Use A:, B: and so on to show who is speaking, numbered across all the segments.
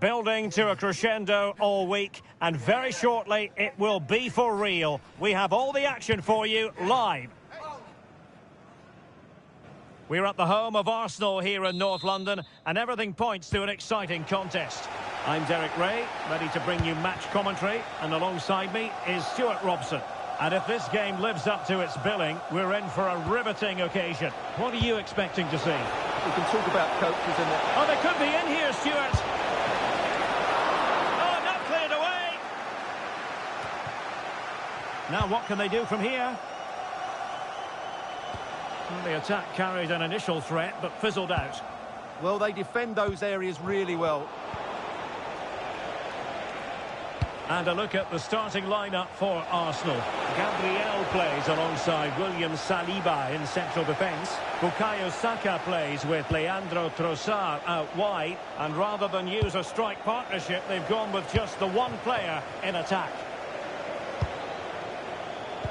A: Building to a crescendo all week, and very shortly it will be for real. We have all the action for you live. We're at the home of Arsenal here in North London, and everything points to an exciting contest. I'm Derek Ray, ready to bring you match commentary, and alongside me is Stuart Robson. And if this game lives up to its billing, we're in for a riveting occasion. What are you expecting to see?
B: We can talk about coaches and...
A: Oh, they could be in here, Stuart. Oh, not cleared away. Now what can they do from here? Well, the attack carried an initial threat, but fizzled out.
B: Well, they defend those areas really well.
A: And a look at the starting lineup for Arsenal. Gabriel plays alongside William Saliba in central defence. Bukayo Saka plays with Leandro Trossard out wide. And rather than use a strike partnership, they've gone with just the one player in attack.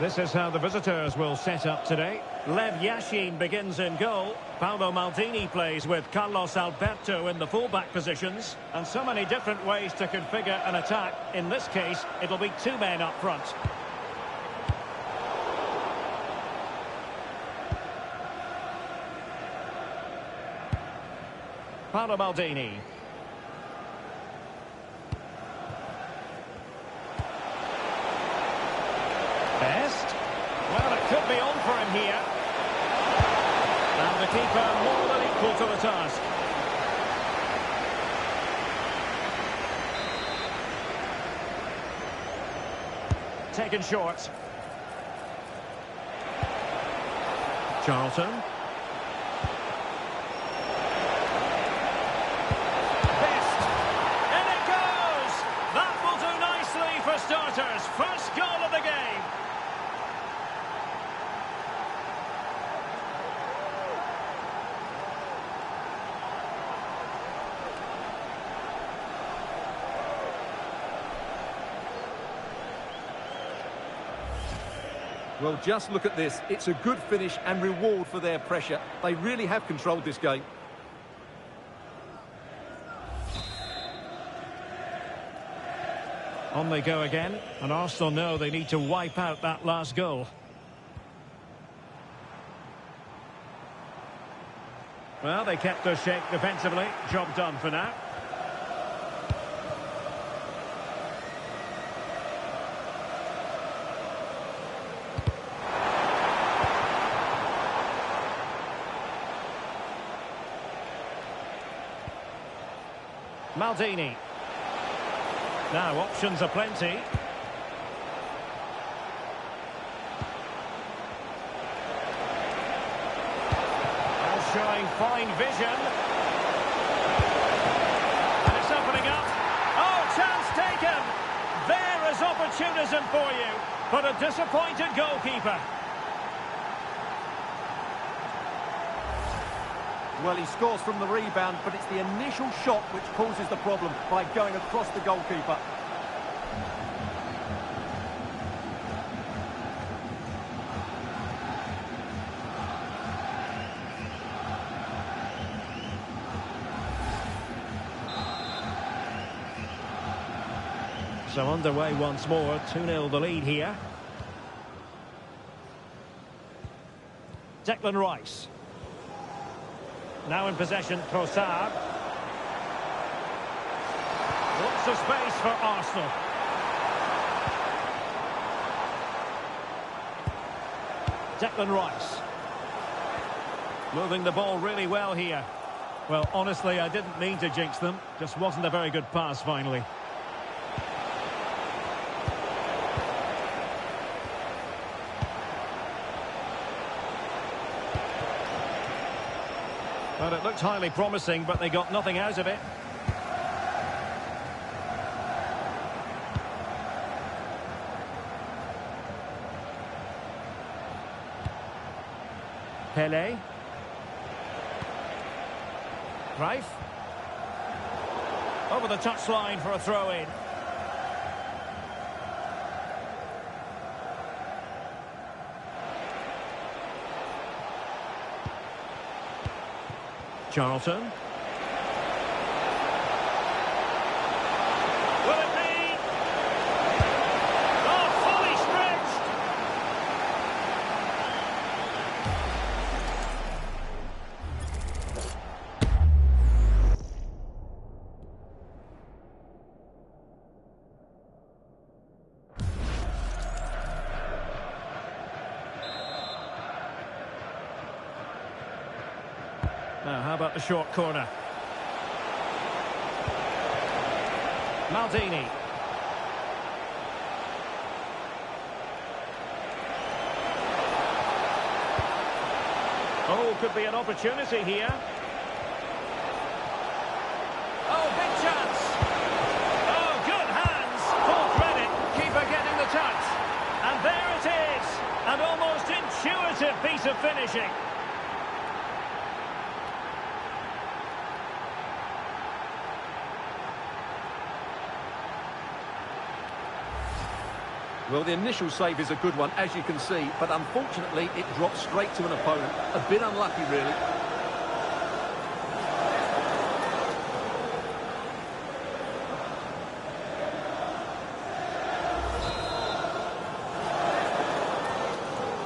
A: This is how the visitors will set up today. Lev Yashin begins in goal. Paolo Maldini plays with Carlos Alberto in the fullback positions. And so many different ways to configure an attack. In this case, it'll be two men up front. Paolo Maldini. Best. Well, it could be on for him here. And the keeper more than equal to the task. Taken short. Charlton. Best. And it goes! That will do nicely for starters. First goal of the game.
B: Well, just look at this. It's a good finish and reward for their pressure. They really have controlled this game.
A: On they go again, and Arsenal know they need to wipe out that last goal. Well, they kept their shape defensively. Job done for now. Maldini. Now options are plenty. And showing fine vision. And it's opening up. Oh, chance taken. There is opportunism for you. But a disappointed goalkeeper.
B: Well, he scores from the rebound, but it's the initial shot which causes the problem by going across the goalkeeper.
A: So underway once more, 2-0 the lead here. Declan Rice. Now in possession, Trossard. Lots of space for Arsenal. Declan Rice. Moving the ball really well here. Well, honestly, I didn't mean to jinx them. Just wasn't a very good pass finally. Well, it looked highly promising, but they got nothing out of it. Pele. Cruyff. Over the touchline for a throw-in. Charlton. Now, how about the short corner? Maldini. Oh, could be an opportunity here. Oh, big chance. Oh, good hands. Full credit. Keeper getting the touch. And there it is. An almost intuitive piece of finishing.
B: Well, the initial save is a good one, as you can see, but unfortunately it dropped straight to an opponent. A bit unlucky, really.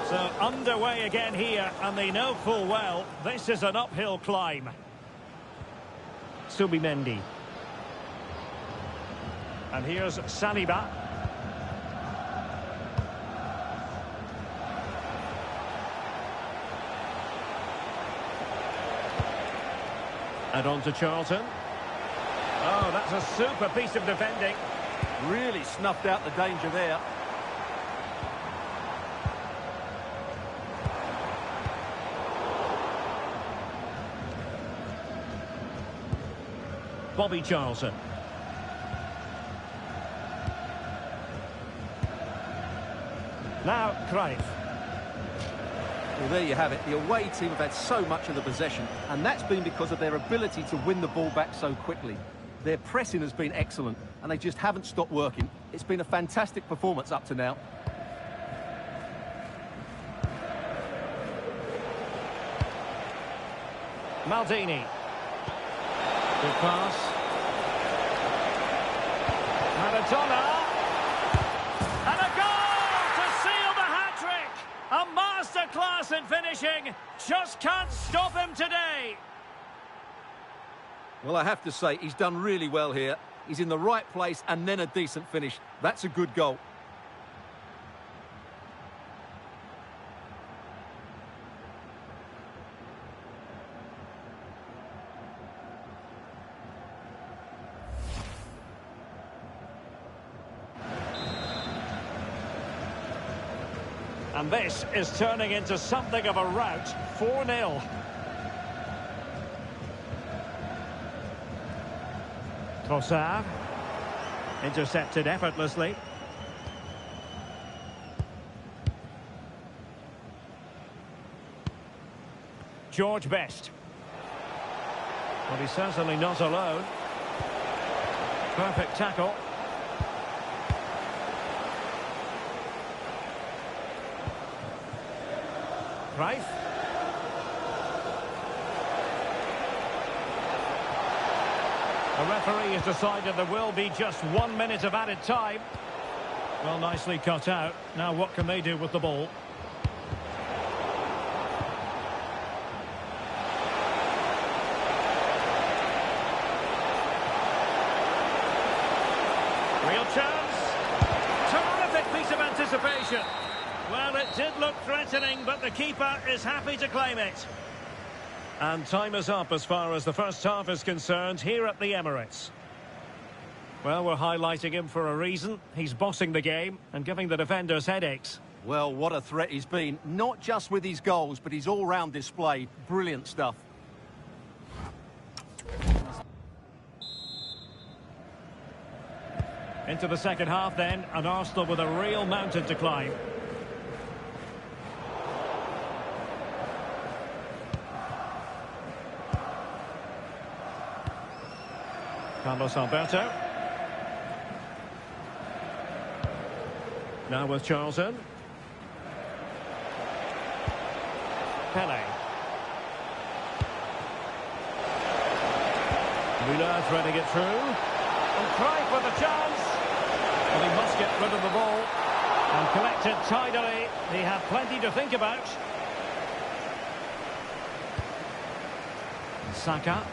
A: So underway again here, and they know full well this is an uphill climb. Subimendi. And here's Saliba. And on to Charlton. Oh, that's a super piece of defending.
B: Really snuffed out the danger there.
A: Bobby Charlton. Now, Cruyff.
B: Well, there you have it. The away team have had so much of the possession, and that's been because of their ability to win the ball back so quickly. Their pressing has been excellent, and they just haven't stopped working. It's been a fantastic performance up to now.
A: Maldini. Good pass. Maradona. And a goal to seal the hat-trick. A masterclass in finishing. Just can't stop him today.
B: Well, I have to say, he's done really well here. He's in the right place and then a decent finish. That's a good goal.
A: And this is turning into something of a rout. 4-0. Trossard. Intercepted effortlessly. George Best. But he's certainly not alone. Perfect tackle. Cruyff. The referee has decided there will be just 1 minute of added time. Well, nicely cut out. Now what can they do with the ball? Real chance. Terrific piece of anticipation. Well, it did look threatening, but the keeper is happy to claim it. And time is up as far as the first half is concerned here at the Emirates. Well, we're highlighting him for a reason. He's bossing the game and giving the defenders headaches.
B: Well, what a threat he's been. Not just with his goals, but his all-round display. Brilliant stuff.
A: Into the second half then, and Arsenal with a real mountain to climb. Carlos Alberto. Now with Charlton. Pele. Müller threading it through. And Cruyff with a chance. Well, he must get rid of the ball. And collect it tidily. He had plenty to think about. Saka.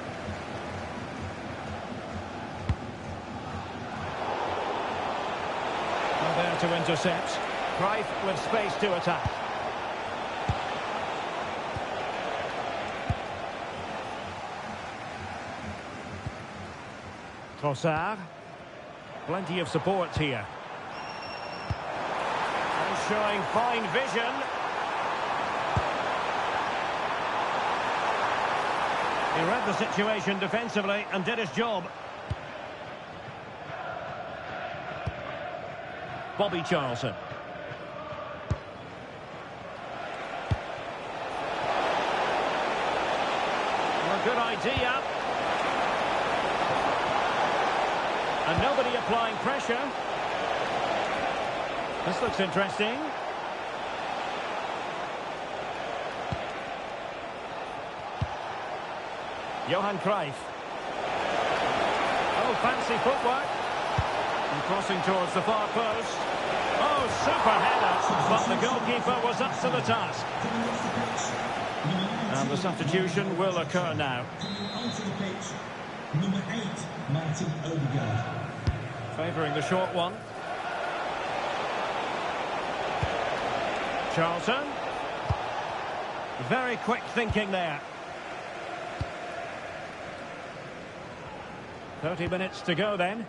A: There to intercept. Cruyff with space to attack. Trossard. Plenty of support here. And showing fine vision. He read the situation defensively and did his job. Bobby Charlton. Well, good idea. And nobody applying pressure. This looks interesting. Johan Cruyff. Oh, fancy footwork. And crossing towards the far post. Oh, super header. But the goalkeeper was up to the task. And the substitution will occur now.
C: Number 8, Martin Odegaard.
A: Favouring the short one. Charlton. Very quick thinking there. 30 minutes to go then.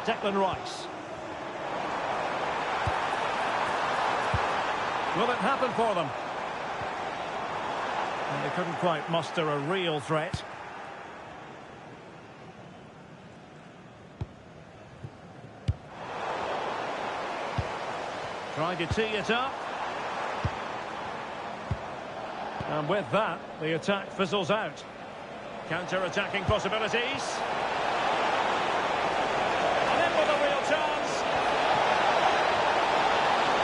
A: Declan Rice. Will it happen for them? And they couldn't quite muster a real threat. Trying to tee it up. And with that, the attack fizzles out. Counter-attacking possibilities. And in with a real chance.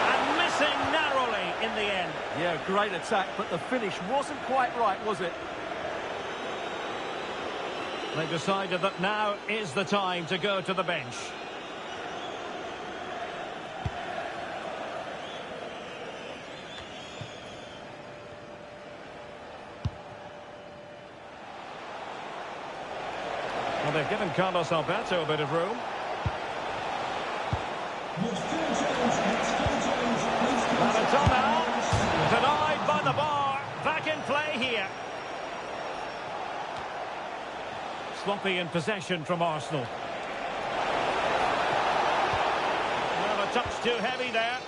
A: And missing narrowly in the end.
B: Yeah, great attack, but the finish wasn't quite right, was it?
A: They decided that now is the time to go to the bench. Well, they've given Carlos Alberto a bit of room. Maradona denied by the bar. Back in play here. Sloppy in possession from Arsenal. Well, a touch too heavy there.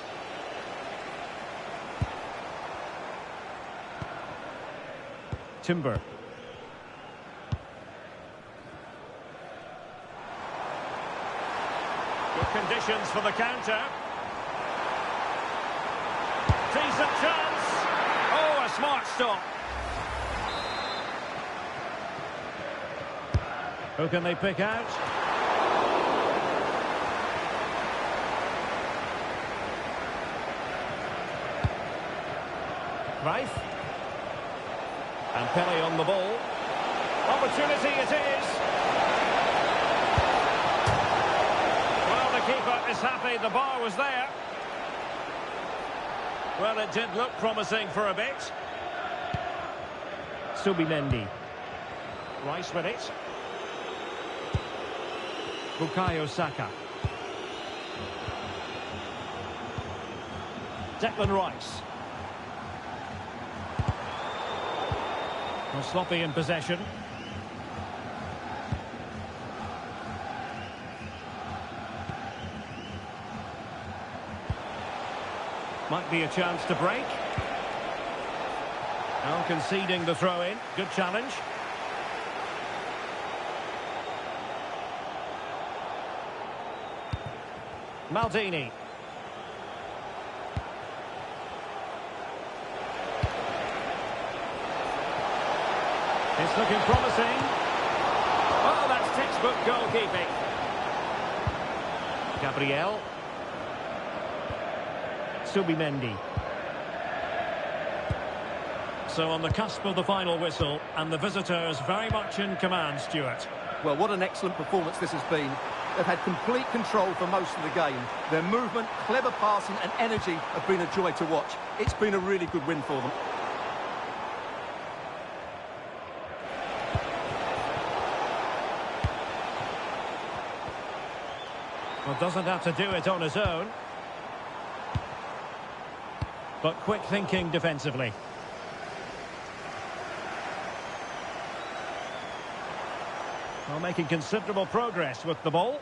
A: Timber. Good conditions for the counter. Decent chance. Oh, a smart stop. Who can they pick out? Cruyff. And Pele on the ball. Opportunity it is. Well, the keeper is happy the bar was there. Well, it did look promising for a bit. Subimendi. Rice with it. Bukayo Saka. Declan Rice. Well, sloppy in possession. Might be a chance to break. Now conceding the throw-in. Good challenge. Maldini. It's looking promising. Oh, that's textbook goalkeeping. Gabriel. Subimendi. So on the cusp of the final whistle, and the visitors very much in command, Stuart.
B: Well, what an excellent performance this has been. They've had complete control for most of the game. Their movement, clever passing and energy have been a joy to watch. It's been a really good win for them.
A: Well, doesn't have to do it on his own. but quick thinking defensively. Well, making considerable progress with the ball.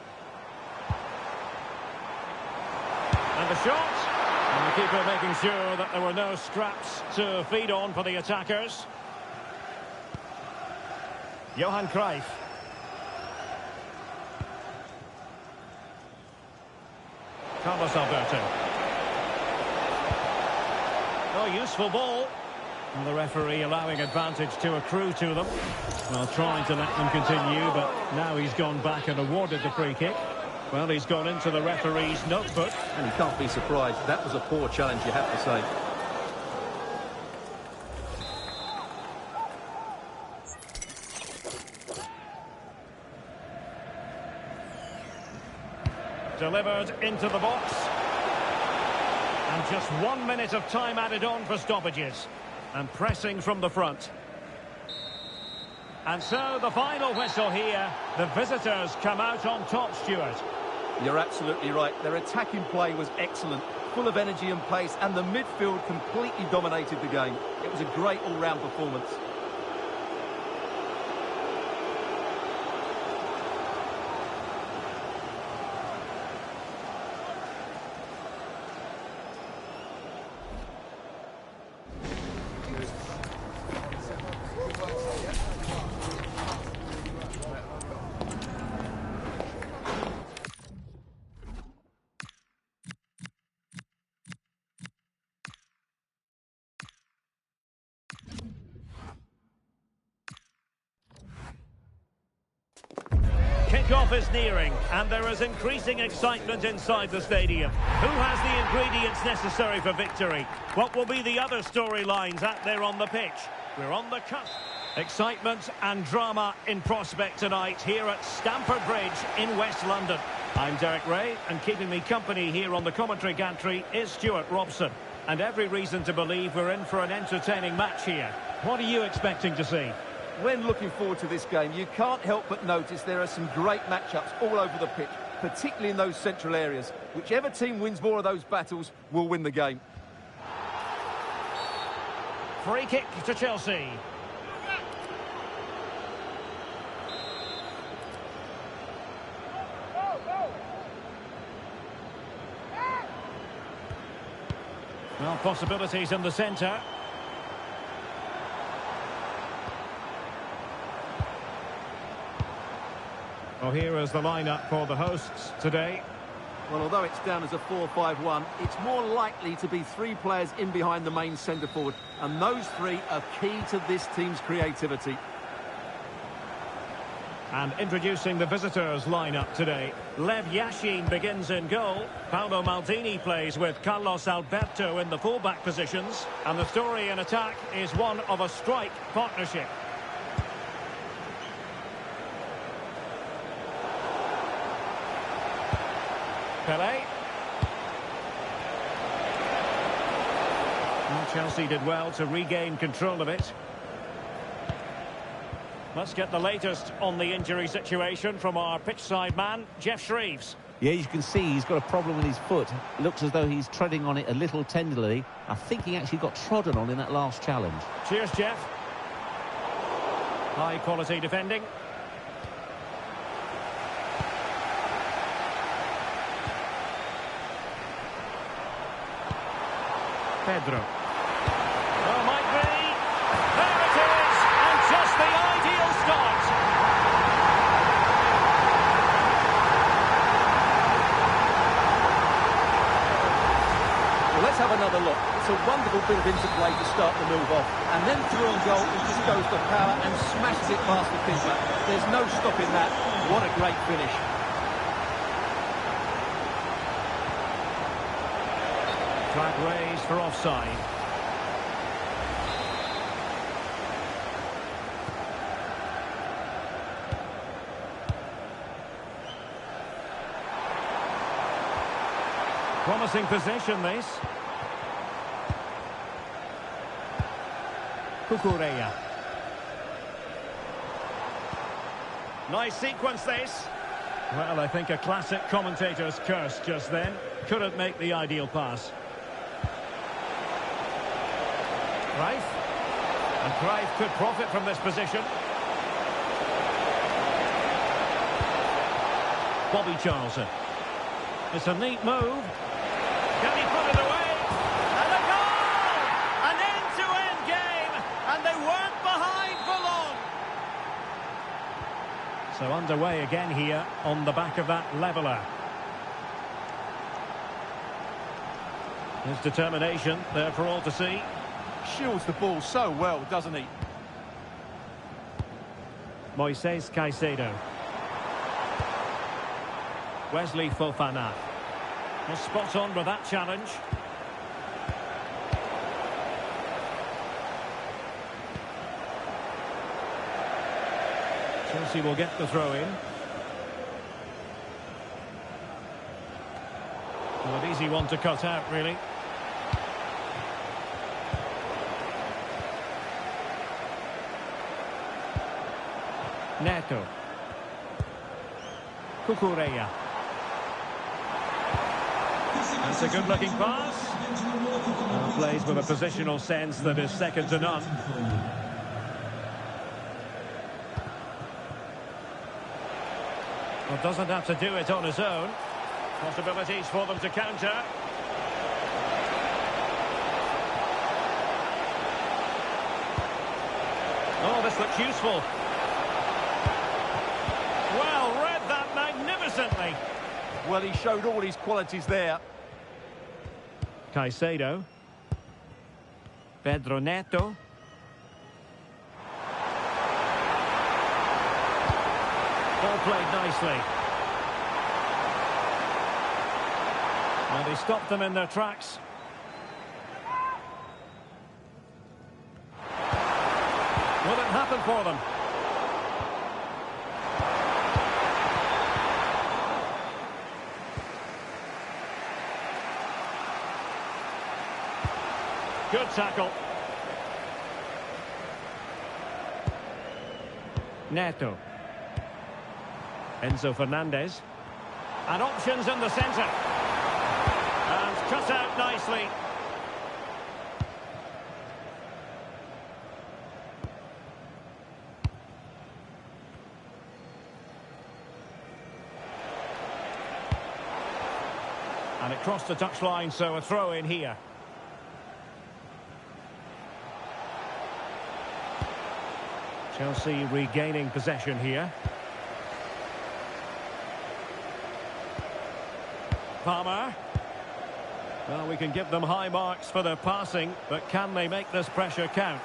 A: And the shot. And the keeper making sure that there were no scraps to feed on for the attackers. Johan Cruyff. Carlos Alberto. Oh, useful ball. And the referee allowing advantage to accrue to them. Well, trying to let them continue, but now he's gone back and awarded the free kick. Well, he's gone into the referee's notebook.
B: And he can't be surprised. That was a poor challenge, you have to say.
A: Delivered into the box. And just 1 minute of time added on for stoppages. And pressing from the front. And so the final whistle here. The visitors come out on top, Stuart.
B: You're absolutely right. Their attacking play was excellent, full of energy and pace, and the midfield completely dominated the game. It was a great all-round performance.
A: Kick-off is nearing, and there is increasing excitement inside the stadium. Who has the ingredients necessary for victory? What will be the other storylines out there on the pitch? We're on the cusp. Excitement and drama in prospect tonight here at Stamford Bridge in West London. I'm Derek Ray, and keeping me company here on the commentary gantry is Stuart Robson. And every reason to believe we're in for an entertaining match here. What are you expecting to see?
B: When looking forward to this game, you can't help but notice there are some great matchups all over the pitch, particularly in those central areas. Whichever team wins more of those battles will win the game.
A: Free kick to Chelsea. Well, possibilities in the centre. Well, here is the lineup for the hosts today.
B: Well, although it's down as a 4-5-1, it's more likely to be three players in behind the main centre forward, and those three are key to this team's creativity.
A: And introducing the visitors' lineup today. Lev Yashin begins in goal. Paolo Maldini plays with Carlos Alberto in the full-back positions. And the story in attack is one of a strike partnership. Pelé. Well, Chelsea did well to regain control of it. Let's get the latest on the injury situation from our pitchside man, Geoff Shreeves.
D: Yeah, you can see he's got a problem with his foot. It looks as though he's treading on it a little tenderly. I think he actually got trodden on in that last challenge.
A: Cheers, Geoff. High quality defending. Pedro. Oh, might be. There it is! And just the ideal start.
B: Well, let's have another look. It's a wonderful bit of interplay to start the move off. And then through on goal, he just goes for power and smashes it past the keeper. There's no stopping that. What a great finish.
A: Flag raised for offside. Promising position, this. Cucurella. Nice sequence, this. Well, I think a classic commentator's curse just then. Couldn't make the ideal pass. Cruyff. And Cruyff could profit from this position. Bobby Charlton. It's a neat move. Can he put it away? And a goal! An end-to-end game, and they weren't behind for long. So underway again here on the back of that leveller. His determination there for all to see.
B: Shields the ball so well, doesn't he?
A: Moises Caicedo. Wesley Fofana. Was spot on with that challenge. Chelsea will get the throw in. Well, an easy one to cut out, really. Neto. Cucurella. That's a good-looking pass. And plays with a positional sense that is second to none. Well, doesn't have to do it on his own. Possibilities for them to counter. Oh, this looks useful. Well, read that magnificently.
B: Well, he showed all his qualities there.
A: Caicedo. Pedro Neto. Ball played nicely. And he stopped them in their tracks. Will it happen for them? Good tackle. Neto. Enzo Fernandez. And options in the centre. And cut out nicely. And it crossed the touchline, so a throw in here. Chelsea regaining possession here. Palmer. Well, we can give them high marks for their passing, but can they make this pressure count?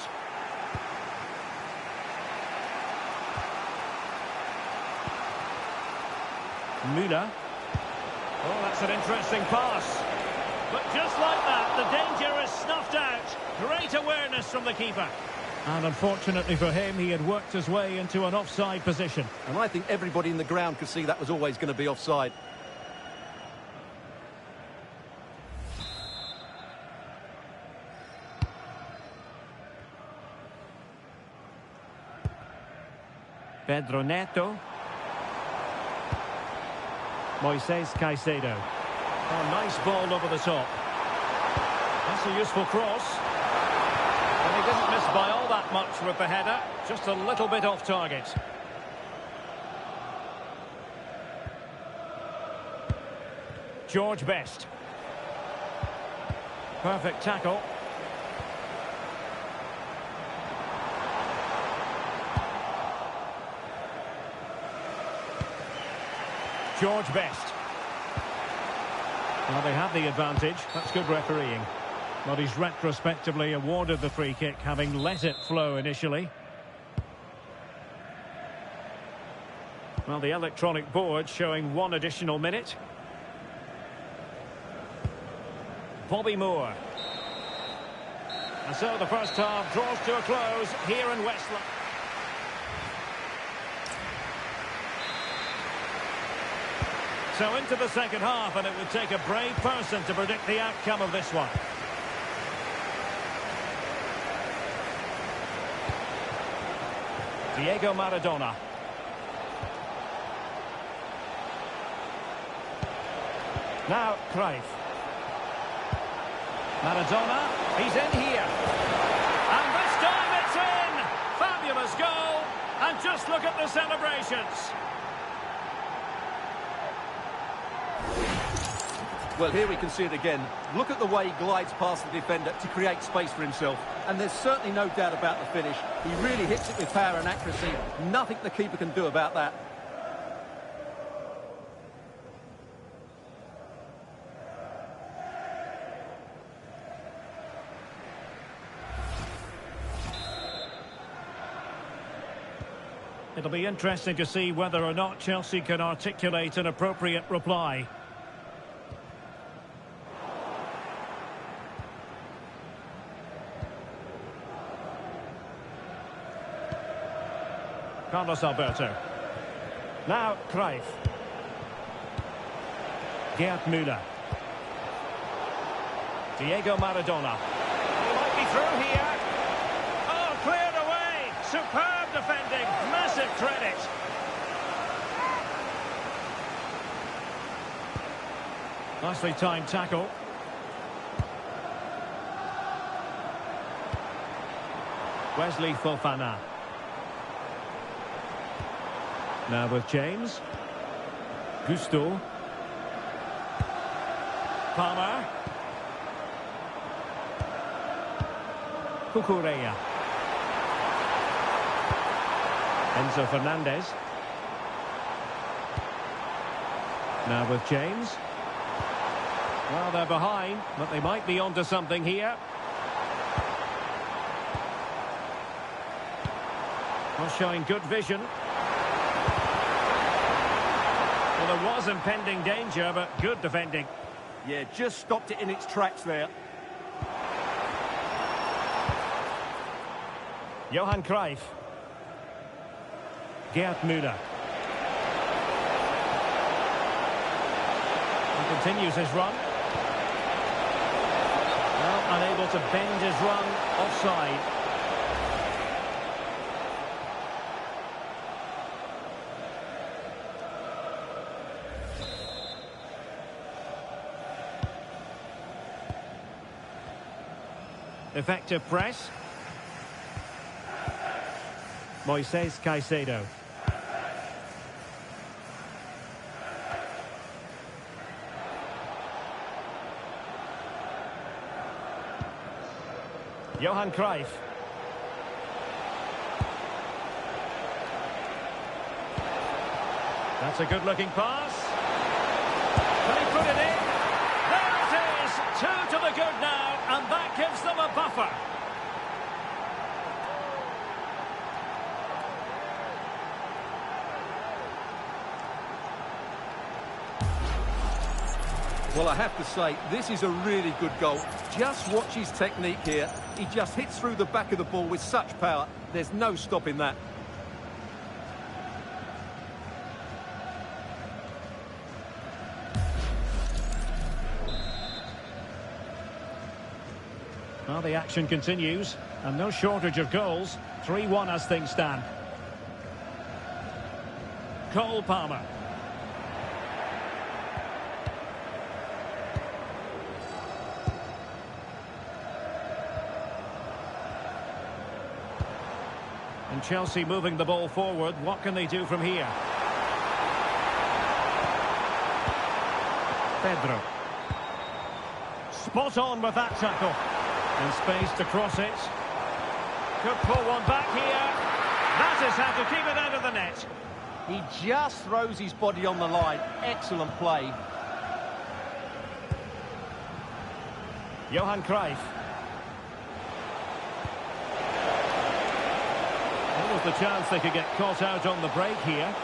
A: Müller. Oh, that's an interesting pass. But just like that, the danger is snuffed out. Great awareness from the keeper. And unfortunately for him, he had worked his way into an offside position.
B: And I think everybody in the ground could see that was always going to be offside.
A: Pedro Neto. Moises Caicedo. Oh, nice ball over the top. That's a useful cross. And he didn't miss by all that much with the header. Just a little bit off target. George Best. Perfect tackle. George Best. Well, they have the advantage. That's good refereeing. But he's retrospectively awarded the free kick, having let it flow initially. Well, the electronic board showing 1 additional minute. Bobby Moore. And so the first half draws to a close here in West London. So into the second half, and it would take a brave person to predict the outcome of this one. Diego Maradona. Now Cruyff. Maradona, he's in here. Marvellous goal. And just look at the celebrations.
B: Well, here we can see it again. Look at the way he glides past the defender to create space for himself. And there's certainly no doubt about the finish. He really hits it with power and accuracy. Nothing the keeper can do about that.
A: It'll be interesting to see whether or not Chelsea can articulate an appropriate reply. Carlos Alberto. Now Cruyff. Gerd Müller. Diego Maradona. He might be through here. Oh, cleared away. Superb defending. Massive credit. Nicely timed tackle. Wesley Fofana. Now with James. Gusto. Palmer. Cucurella. Enzo Fernandez. Now with James. Well, they're behind, but they might be onto something here. Well, showing good vision. Well, there was impending danger, but good defending.
B: Yeah, just stopped it in its tracks there.
A: Johan Cruyff. Gerd Müller. He continues his run. Well, unable to bend his run, offside. Effective press. Moises Caicedo. Johan Cruyff. That's a good-looking pass. Can he put it in? There it is! 2 to the good now, and that gives them a buffer.
B: Well, I have to say, this is a really good goal. Just watch his technique here. He just hits through the back of the ball with such power. There's no stopping that.
A: Well, the action continues, and no shortage of goals. 3-1 as things stand. Cole Palmer. And Chelsea moving the ball forward. What can they do from here? Pedro. Spot on with that tackle. And space to cross it. Could pull one back here. That is how to keep it out of the net.
B: He just throws his body on the line. Excellent play.
A: Johan Cruyff. What was the chance they could get caught out on the break here?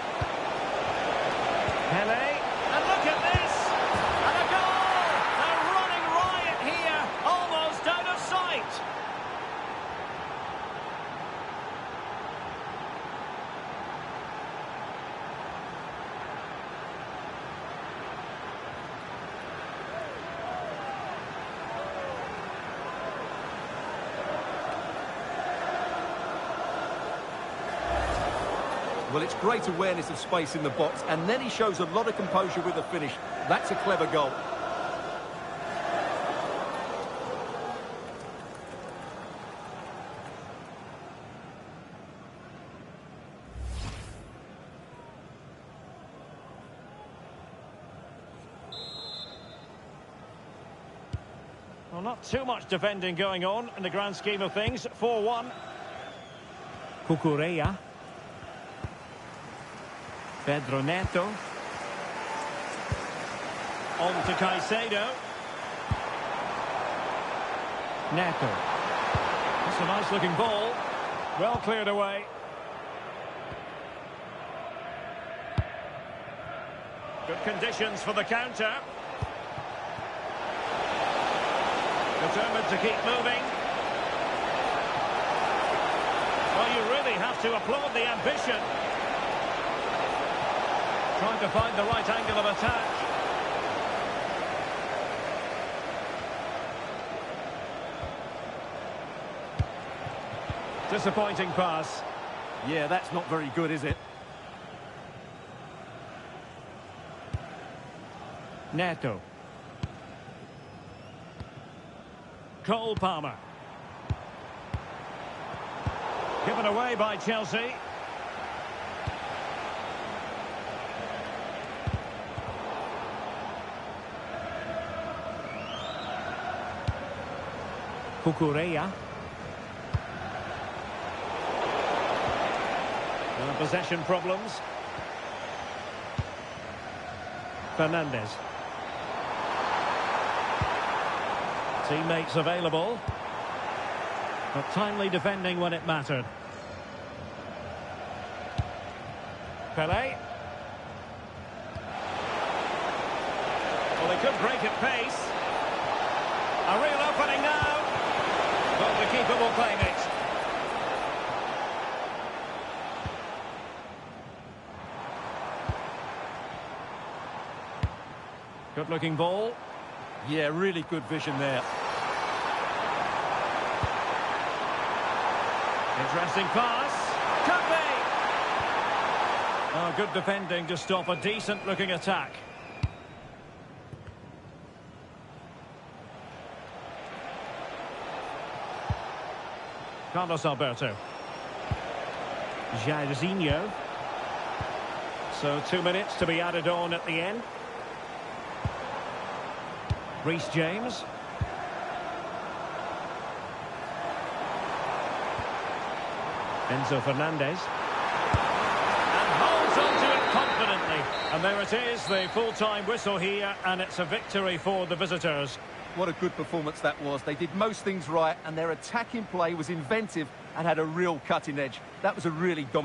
A: Pele. And look at this. And a goal. They're running riot here. Almost out of sight.
B: Well, it's great awareness of space in the box, and then he shows a lot of composure with the finish. That's a clever goal.
A: Well, not too much defending going on in the grand scheme of things. 4-1. Cucurella. Pedro Neto. On to Caicedo. Neto. That's a nice looking ball. Well cleared away. Good conditions for the counter. Determined to keep moving. Well, you really have to applaud the ambition. Trying to find the right angle of attack. Disappointing pass.
B: Yeah, that's not very good, is it?
A: Neto. Cole Palmer. Given away by Chelsea. Cucurella. Possession problems. Fernandes. Teammates available. But timely defending when it mattered. Pelé. Well, they could break at pace. A real opening now. But the keeper will claim it. Good-looking ball.
B: Yeah, really good vision there.
A: Interesting pass. Could be. Oh, good defending to stop a decent-looking attack. Carlos Alberto. Jairzinho. So 2 minutes to be added on at the end. Reece James. Enzo Fernandez. And holds onto it confidently. And there it is, the full-time whistle here, and it's a victory for the visitors.
B: What a good performance that was. They did most things right, and their attacking play was inventive and had a real cutting edge. That was a really dominant